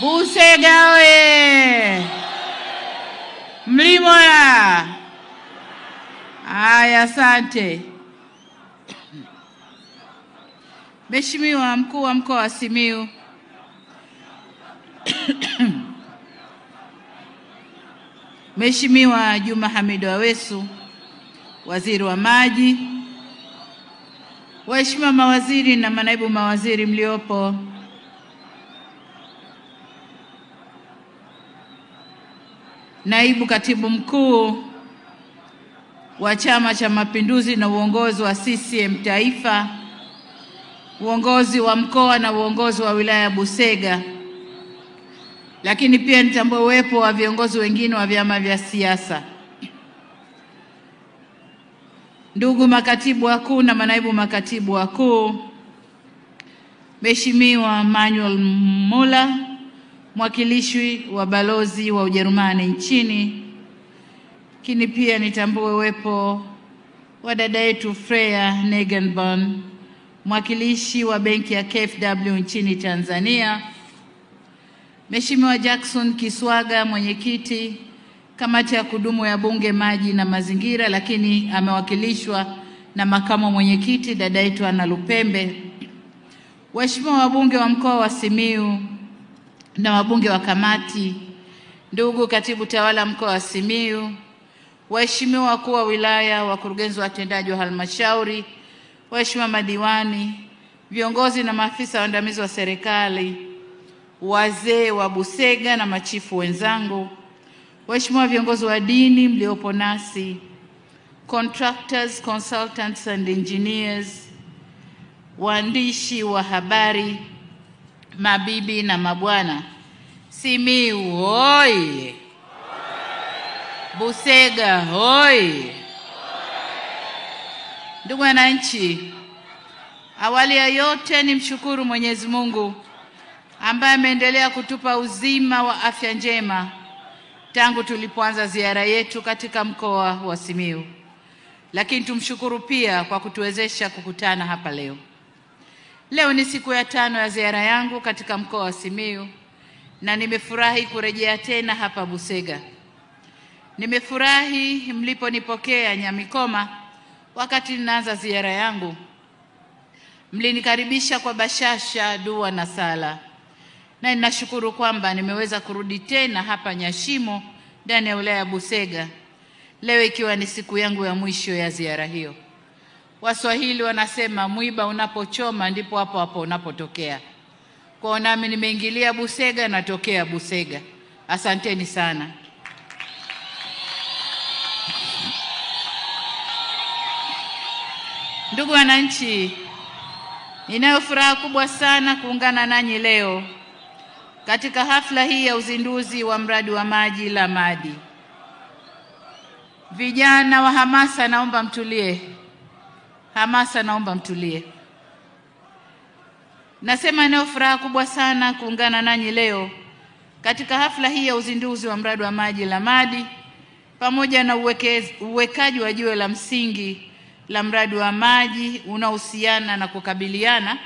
Busega oye! Mlimoya! Aya, asante. Mheshimiwa Mkuu wa Mkoa wa Simiyu, Mheshimiwa Juma Hamid Aweso, Waziri wa Maji, waheshimiwa mawaziri na manaibu mawaziri mliopo, Naibu Katibu Mkuu wa Chama cha Mapinduzi na uongozi wa CCM Taifa, uongozi wa mkoa na uongozi wa wilaya ya Busega, lakini pia nitambue uwepo wa viongozi wengine wa vyama vya siasa, ndugu makatibu wakuu na manaibu makatibu wakuu, Mheshimiwa Manuel Muller, mwakilishi wa balozi wa Ujerumani nchini, lakini pia nitambue uwepo wa dada yetu Freya Negenborn, mwakilishi wa benki ya KfW nchini Tanzania, Mheshimiwa Jackson Kiswaga, mwenyekiti kamati ya kudumu ya Bunge maji na mazingira, lakini amewakilishwa na makamu mwenyekiti dada yetu Ana Lupembe, waheshimiwa wabunge wa mkoa wa Simiyu na wabunge wa kamati, ndugu katibu tawala mkoa wa Simiyu, waheshimiwa wakuu wa wilaya, wakurugenzi watendaji wa halmashauri, waheshimiwa madiwani, viongozi na maafisa waandamizi wa serikali, wazee wa Busega na machifu wenzangu, waheshimiwa viongozi wa dini mliopo nasi, contractors, consultants and engineers, waandishi wa habari, mabibi na mabwana, Simiyu hoi! Busega hoi! Ndugu wananchi, awali ya yote nimshukuru Mwenyezi Mungu ambaye ameendelea kutupa uzima wa afya njema tangu tulipoanza ziara yetu katika mkoa wa Simiyu. Lakini tumshukuru pia kwa kutuwezesha kukutana hapa leo. Leo ni siku ya 5 ya ziara yangu katika mkoa wa Simiyu na nimefurahi kurejea tena hapa Busega. Nimefurahi mliponipokea Nyamikoma wakati ninaanza ziara yangu. Mlinikaribisha kwa bashasha, dua na sala. Na ninashukuru kwamba nimeweza kurudi tena hapa Nyashimo ndani ya wilaya ya Busega, leo ikiwa ni siku yangu ya mwisho ya ziara hiyo. Waswahili wanasema mwiba unapochoma ndipo hapo hapo unapotokea. Kwa nami nimeingilia Busega, natokea Busega. Asanteni sana. Ndugu wananchi, ninayo furaha kubwa sana kuungana nanyi leo katika hafla hii ya uzinduzi wa mradi wa maji Lamadi. Vijana wa hamasa naomba mtulie. Hamasa naomba mtulie. Nasema ninayo furaha kubwa sana kuungana nanyi leo katika hafla hii ya uzinduzi wa mradi wa maji Lamadi pamoja na uwekaji wa jiwe la msingi la mradi wa maji unaohusiana na kukabiliana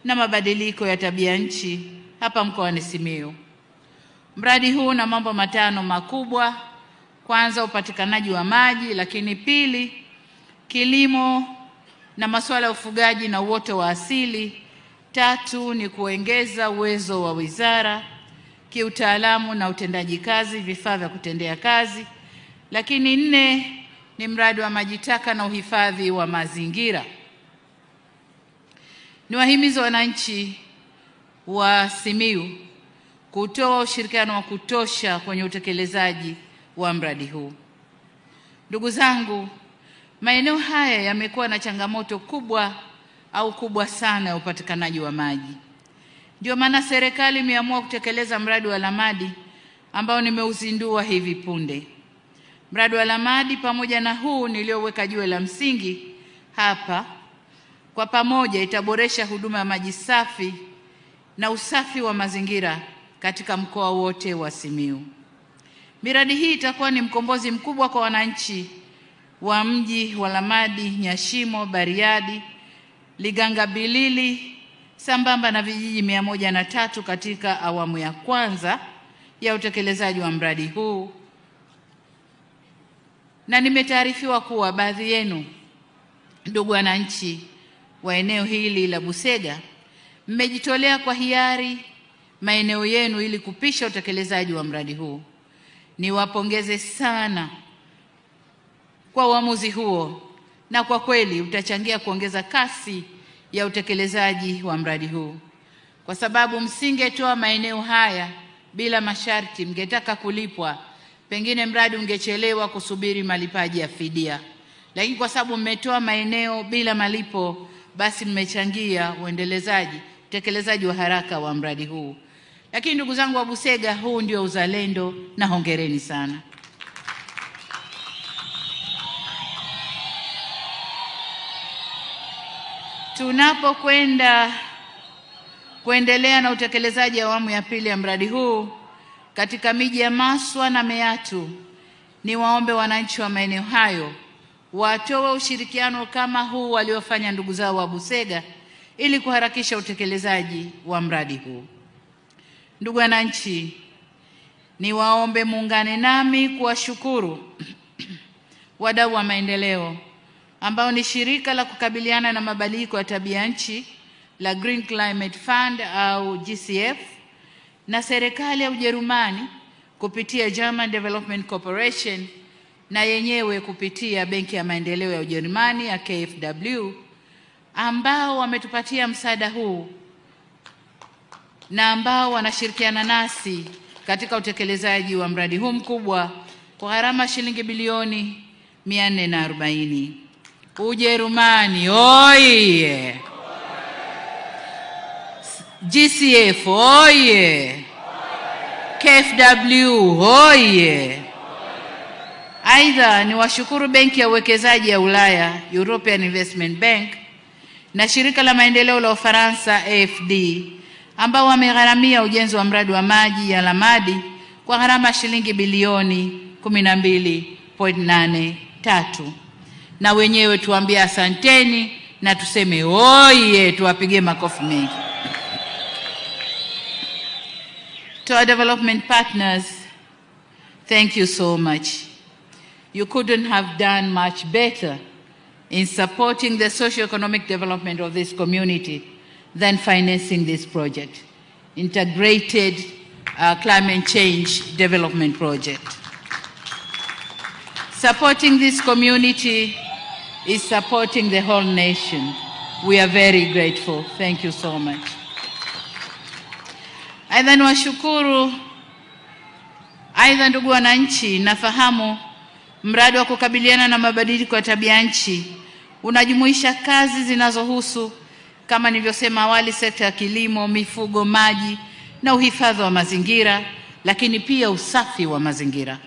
na mabadiliko ya tabia nchi hapa mkoani Simiyu. Mradi huu una mambo 5 makubwa. Kwanza, upatikanaji wa maji, lakini pili, kilimo na masuala ya ufugaji na uoto wa asili. 3 ni kuongeza uwezo wa wizara kiutaalamu na utendaji kazi, vifaa vya kutendea kazi. Lakini 4 ni mradi wa maji taka na uhifadhi wa mazingira. Niwahimize wananchi wa Simiyu kutoa ushirikiano wa kutosha kwenye utekelezaji wa mradi huu. Ndugu zangu, maeneo haya yamekuwa na changamoto kubwa sana ya upatikanaji wa maji. Ndio maana serikali imeamua kutekeleza mradi wa Lamadi ambao nimeuzindua hivi punde. Mradi wa Lamadi pamoja na huu nilioweka jiwe la msingi hapa, kwa pamoja itaboresha huduma ya maji safi na usafi wa mazingira katika mkoa wote wa Simiyu. Miradi hii itakuwa ni mkombozi mkubwa kwa wananchi wa mji wa Lamadi, Nyashimo, Bariadi, Ligangabilili sambamba na vijiji 103 katika awamu ya kwanza ya utekelezaji wa mradi huu. Na nimetaarifiwa kuwa baadhi yenu, ndugu wananchi wa eneo hili la Busega, mmejitolea kwa hiari maeneo yenu ili kupisha utekelezaji wa mradi huu. Niwapongeze sana kwa uamuzi huo, na kwa kweli utachangia kuongeza kasi ya utekelezaji wa mradi huu, kwa sababu msingetoa maeneo haya bila masharti, mngetaka kulipwa, pengine mradi ungechelewa kusubiri malipaji ya fidia. Lakini kwa sababu mmetoa maeneo bila malipo, basi mmechangia utekelezaji wa haraka wa mradi huu. Lakini ndugu zangu wa Busega, huu ndio uzalendo, na hongereni sana. Tunapokwenda kuendelea na utekelezaji wa awamu ya pili ya mradi huu katika miji ya Maswa na Meatu, niwaombe wananchi wa maeneo hayo watoe ushirikiano kama huu waliofanya ndugu zao wa Busega ili kuharakisha utekelezaji wa mradi huu. Ndugu wananchi, niwaombe muungane nami kuwashukuru wadau wa maendeleo ambao ni shirika la kukabiliana na mabadiliko ya tabia nchi la Green Climate Fund au GCF, na serikali ya Ujerumani kupitia German Development Corporation, na yenyewe kupitia Benki ya Maendeleo ya Ujerumani ya KfW, ambao wametupatia msaada huu na ambao wanashirikiana nasi katika utekelezaji wa mradi huu mkubwa kwa gharama shilingi bilioni 440. Ujerumani oye! GCF oye! KfW oye! Aidha, ni washukuru Benki ya Uwekezaji ya Ulaya, European Investment Bank, na shirika la maendeleo la Ufaransa AFD, ambao wamegharamia ujenzi wa mradi wa maji ya Lamadi kwa gharama shilingi bilioni 12.83. Na wenyewe tuambie asanteni na tuseme oye, tuwapige makofi mengi. To our development partners, thank you so much. You couldn't have done much better in supporting the socio-economic development of this community than financing this project, integrated climate change development project. Supporting this community is supporting the whole nation. We are very grateful. Thank you so much. Aidha, niwashukuru ndugu wananchi, nafahamu mradi wa kukabiliana na mabadiliko ya tabia nchi unajumuisha kazi zinazohusu, kama nilivyosema awali, sekta ya kilimo, mifugo, maji na uhifadhi wa mazingira, lakini pia usafi wa mazingira.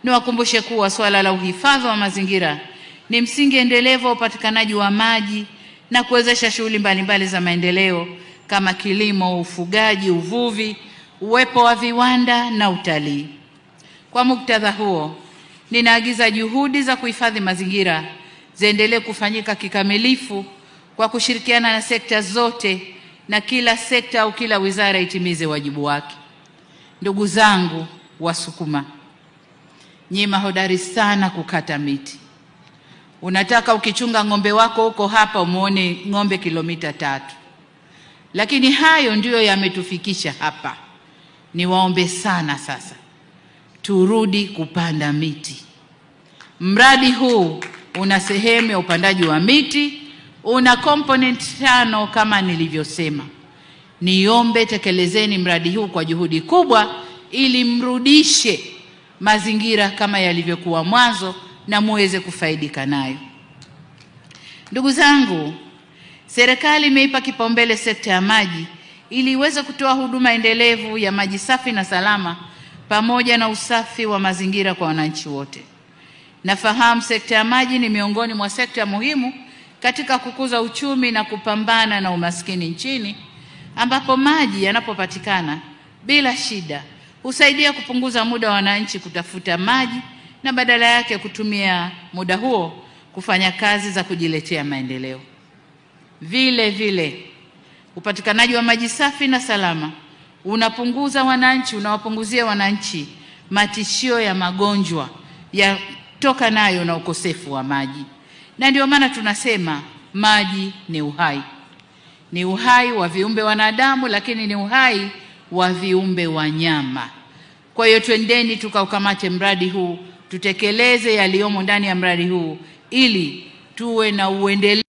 Niwakumbushe kuwa swala la uhifadhi wa mazingira ni msingi endelevu wa upatikanaji wa maji na kuwezesha shughuli mbalimbali za maendeleo kama kilimo, ufugaji, uvuvi, uwepo wa viwanda na utalii. Kwa muktadha huo, ninaagiza juhudi za kuhifadhi mazingira ziendelee kufanyika kikamilifu kwa kushirikiana na sekta zote, na kila sekta au kila wizara itimize wajibu wake. Ndugu zangu Wasukuma, nyinyi mahodari sana kukata miti. Unataka ukichunga ng'ombe wako huko hapa umuone ng'ombe kilomita 3. Lakini hayo ndiyo yametufikisha hapa. Niwaombe sana sasa turudi kupanda miti. Mradi huu una sehemu ya upandaji wa miti, una component 5 kama nilivyosema. Niombe tekelezeni mradi huu kwa juhudi kubwa ili mrudishe mazingira kama yalivyokuwa mwanzo na muweze kufaidika nayo. Ndugu zangu, serikali imeipa kipaumbele sekta ya maji ili iweze kutoa huduma endelevu ya maji safi na salama pamoja na usafi wa mazingira kwa wananchi wote. Nafahamu sekta ya maji ni miongoni mwa sekta muhimu katika kukuza uchumi na kupambana na umaskini nchini, ambapo maji yanapopatikana bila shida husaidia kupunguza muda wa wananchi kutafuta maji na badala yake kutumia muda huo kufanya kazi za kujiletea maendeleo. Vile vile upatikanaji wa maji safi na salama unawapunguzia wananchi matishio ya magonjwa yatokanayo na ukosefu wa maji. Na ndio maana tunasema maji ni uhai. Ni uhai wa viumbe wanadamu, lakini ni uhai wa viumbe wanyama. Kwa hiyo twendeni tukaukamate mradi huu, tutekeleze yaliyomo ndani ya mradi huu ili tuwe na uendelevu